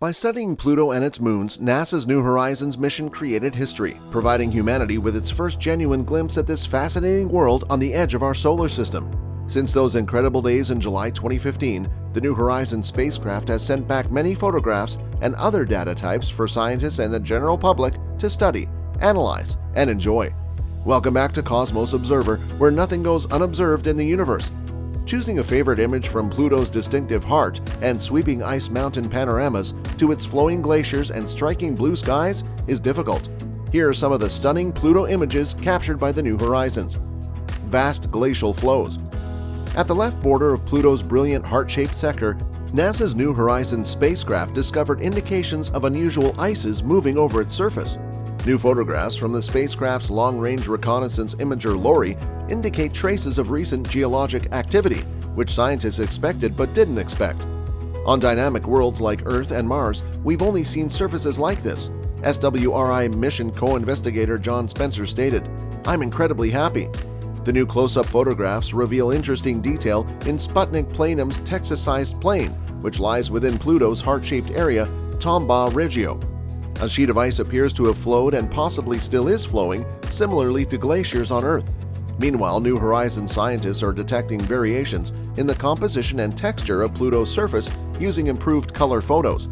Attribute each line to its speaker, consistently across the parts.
Speaker 1: By studying Pluto and its moons, NASA's New Horizons mission created history, providing humanity with its first genuine glimpse at this fascinating world on the edge of our solar system. Since those incredible days in July 2015, the New Horizons spacecraft has sent back many photographs and other data types for scientists and the general public to study, analyze, and enjoy. Welcome back to Cosmos Observer, where nothing goes unobserved in the universe. Choosing a favorite image from Pluto's distinctive heart and sweeping ice mountain panoramas to its flowing glaciers and striking blue skies is difficult. Here are some of the stunning Pluto images captured by the New Horizons. Vast glacial flows. At the left border of Pluto's brilliant heart-shaped sector, NASA's New Horizons spacecraft discovered indications of unusual ices moving over its surface. New photographs from the spacecraft's long-range reconnaissance imager LORRI indicate traces of recent geologic activity, which scientists expected but didn't expect. On dynamic worlds like Earth and Mars, we've only seen surfaces like this. SWRI mission co-investigator John Spencer stated, "I'm incredibly happy." The new close-up photographs reveal interesting detail in Sputnik Planum's Texas-sized plain, which lies within Pluto's heart-shaped area, Tombaugh Regio. A sheet of ice appears to have flowed and possibly still is flowing, similarly to glaciers on Earth. Meanwhile, New Horizons scientists are detecting variations in the composition and texture of Pluto's surface using improved color photos.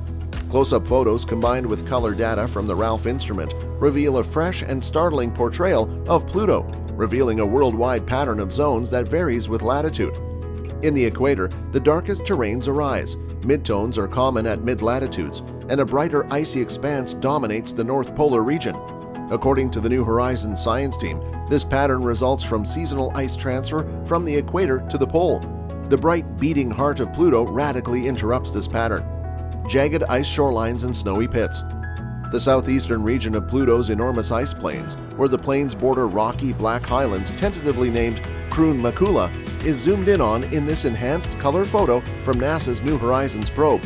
Speaker 1: Close-up photos combined with color data from the Ralph instrument reveal a fresh and startling portrayal of Pluto, revealing a worldwide pattern of zones that varies with latitude. In the equator, the darkest terrains arise, midtones are common at mid-latitudes, and a brighter icy expanse dominates the North Polar region. According to the New Horizons science team, this pattern results from seasonal ice transfer from the equator to the pole. The bright, beating heart of Pluto radically interrupts this pattern. Jagged ice shorelines and snowy pits. The southeastern region of Pluto's enormous ice plains, where the plains border rocky black highlands tentatively named Kroon Makula, is zoomed in on in this enhanced color photo from NASA's New Horizons probe.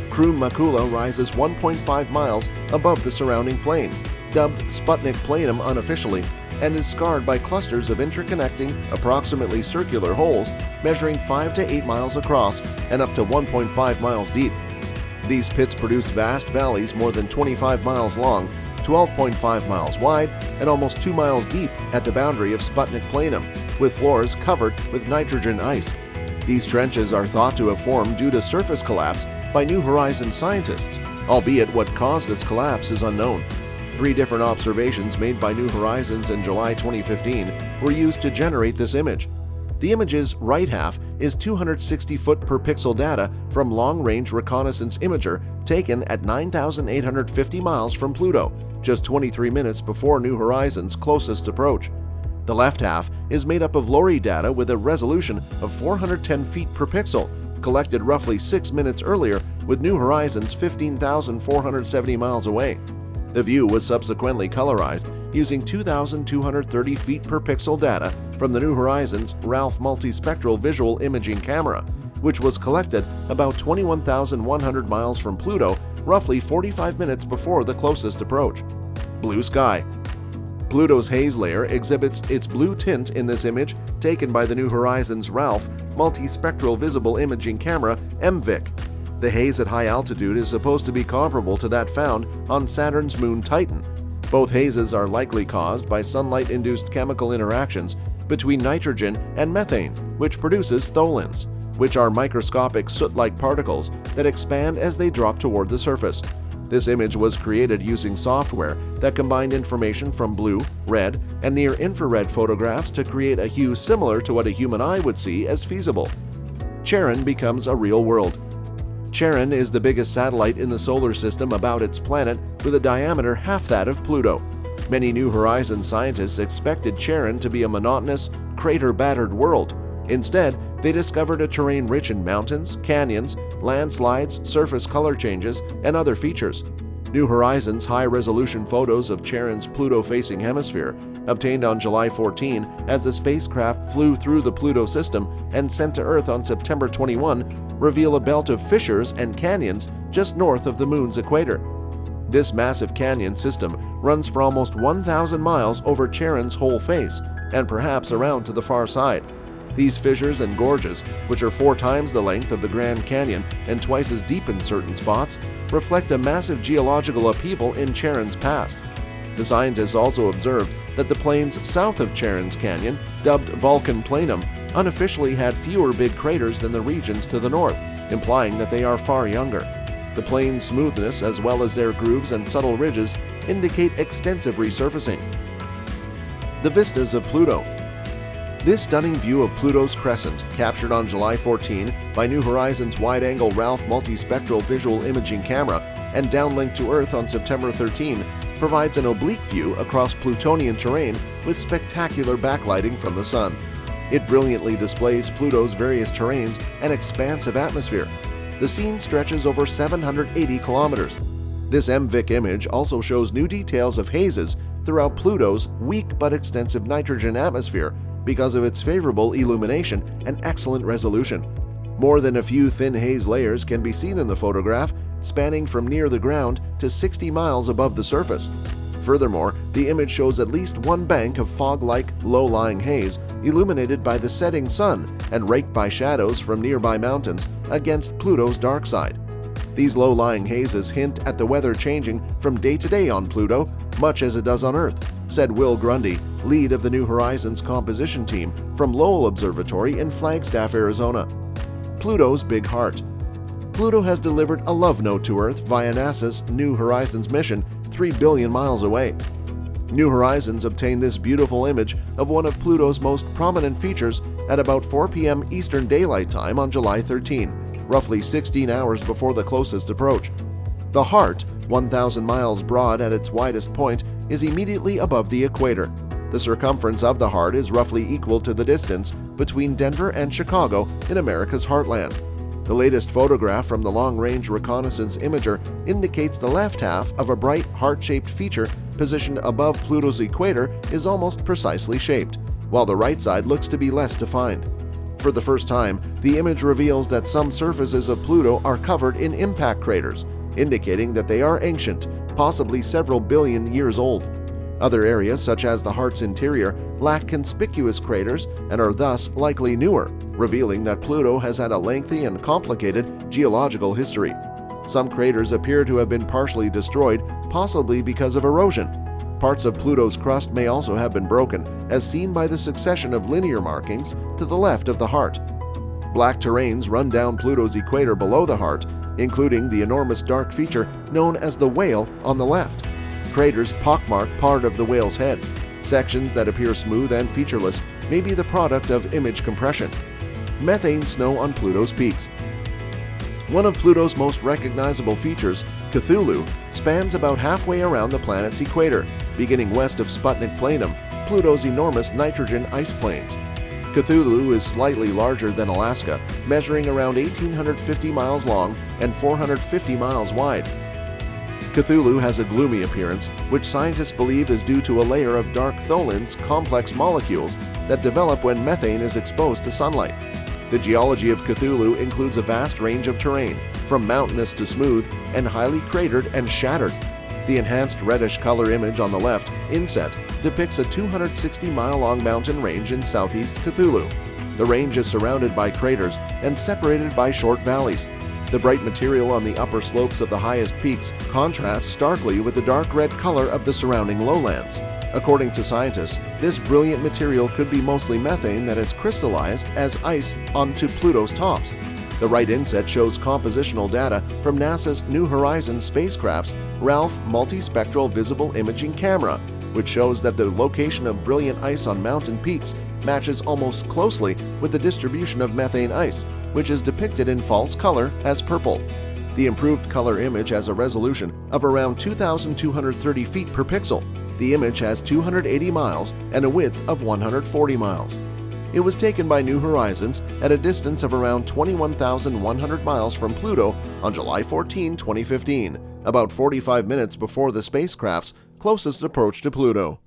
Speaker 1: Kroon Makula rises 1.5 miles above the surrounding plain, dubbed Sputnik Planum unofficially, and is scarred by clusters of interconnecting, approximately circular holes measuring 5 to 8 miles across and up to 1.5 miles deep. These pits produce vast valleys more than 25 miles long, 12.5 miles wide, and almost 2 miles deep at the boundary of Sputnik Planum, with floors covered with nitrogen ice. These trenches are thought to have formed due to surface collapse by New Horizons scientists, albeit what caused this collapse is unknown. 3 different observations made by New Horizons in July 2015 were used to generate this image. The image's right half is 260 foot per pixel data from long-range reconnaissance imager taken at 9,850 miles from Pluto, just 23 minutes before New Horizons' closest approach. The left half is made up of LORRI data with a resolution of 410 feet per pixel, collected roughly 6 minutes earlier with New Horizons 15,470 miles away. The view was subsequently colorized using 2,230 feet per pixel data from the New Horizons Ralph multispectral visual imaging camera, which was collected about 21,100 miles from Pluto, roughly 45 minutes before the closest approach. Blue sky. Pluto's haze layer exhibits its blue tint in this image taken by the New Horizons Ralph multispectral visible imaging camera MVIC. The haze at high altitude is supposed to be comparable to that found on Saturn's moon Titan. Both hazes are likely caused by sunlight-induced chemical interactions between nitrogen and methane, which produces tholins, which are microscopic soot-like particles that expand as they drop toward the surface. This image was created using software that combined information from blue, red, and near-infrared photographs to create a hue similar to what a human eye would see as feasible. Charon becomes a real world. Charon is the biggest satellite in the solar system about its planet, with a diameter half that of Pluto. Many New Horizons scientists expected Charon to be a monotonous, crater-battered world. Instead, they discovered a terrain rich in mountains, canyons, landslides, surface color changes, and other features. New Horizons high-resolution photos of Charon's Pluto-facing hemisphere, obtained on July 14 as the spacecraft flew through the Pluto system and sent to Earth on September 21, reveal a belt of fissures and canyons just north of the Moon's equator. This massive canyon system runs for almost 1,000 miles over Charon's whole face, and perhaps around to the far side. These fissures and gorges, which are 4 times the length of the Grand Canyon and twice as deep in certain spots, reflect a massive geological upheaval in Charon's past. The scientists also observed that the plains south of Charon's Canyon, dubbed Vulcan Planum, unofficially had fewer big craters than the regions to the north, implying that they are far younger. The plains' smoothness, as well as their grooves and subtle ridges, indicate extensive resurfacing. The vistas of Pluto. This stunning view of Pluto's crescent, captured on July 14 by New Horizons wide-angle Ralph multispectral visual imaging camera and downlinked to Earth on September 13, provides an oblique view across Plutonian terrain with spectacular backlighting from the Sun. It brilliantly displays Pluto's various terrains and expansive atmosphere. The scene stretches over 780 kilometers. This MVIC image also shows new details of hazes throughout Pluto's weak but extensive nitrogen atmosphere because of its favorable illumination and excellent resolution. More than a few thin haze layers can be seen in the photograph, spanning from near the ground to 60 miles above the surface. Furthermore, the image shows at least one bank of fog-like, low-lying haze illuminated by the setting sun and raked by shadows from nearby mountains against Pluto's dark side. These low-lying hazes hint at the weather changing from day to day on Pluto, much as it does on Earth, said Will Grundy, lead of the New Horizons composition team from Lowell Observatory in Flagstaff, Arizona. Pluto's Big Heart. Pluto has delivered a love note to Earth via NASA's New Horizons mission 3 billion miles away. New Horizons obtained this beautiful image of one of Pluto's most prominent features at about 4 p.m. Eastern Daylight Time on July 13, roughly 16 hours before the closest approach. The heart, 1,000 miles broad at its widest point, is immediately above the equator. The circumference of the heart is roughly equal to the distance between Denver and Chicago in America's heartland. The latest photograph from the Long-Range Reconnaissance Imager indicates the left half of a bright heart-shaped feature positioned above Pluto's equator is almost precisely shaped, while the right side looks to be less defined. For the first time, the image reveals that some surfaces of Pluto are covered in impact craters, indicating that they are ancient, possibly several billion years old. Other areas, such as the heart's interior, lack conspicuous craters and are thus likely newer, revealing that Pluto has had a lengthy and complicated geological history. Some craters appear to have been partially destroyed, possibly because of erosion. Parts of Pluto's crust may also have been broken, as seen by the succession of linear markings to the left of the heart. Black terrains run down Pluto's equator below the heart, including the enormous dark feature known as the whale on the left. Craters pockmark part of the whale's head. Sections that appear smooth and featureless may be the product of image compression. Methane snow on Pluto's peaks. One of Pluto's most recognizable features, Cthulhu, spans about halfway around the planet's equator, beginning west of Sputnik Planum, Pluto's enormous nitrogen ice plains. Cthulhu is slightly larger than Alaska, measuring around 1,850 miles long and 450 miles wide. Cthulhu has a gloomy appearance, which scientists believe is due to a layer of dark tholins, complex molecules that develop when methane is exposed to sunlight. The geology of Cthulhu includes a vast range of terrain, from mountainous to smooth and highly cratered and shattered. The enhanced reddish color image on the left, inset, depicts a 260-mile-long mountain range in southeast Cthulhu. The range is surrounded by craters and separated by short valleys. The bright material on the upper slopes of the highest peaks contrasts starkly with the dark red color of the surrounding lowlands. According to scientists, this brilliant material could be mostly methane that has crystallized as ice onto Pluto's tops. The right inset shows compositional data from NASA's New Horizons spacecraft's Ralph multispectral visible imaging camera, which shows that the location of brilliant ice on mountain peaks matches almost closely with the distribution of methane ice, which is depicted in false color as purple. The improved color image has a resolution of around 2,230 feet per pixel. The image has 280 miles and a width of 140 miles. It was taken by New Horizons at a distance of around 21,100 miles from Pluto on July 14, 2015, about 45 minutes before the spacecraft's closest approach to Pluto.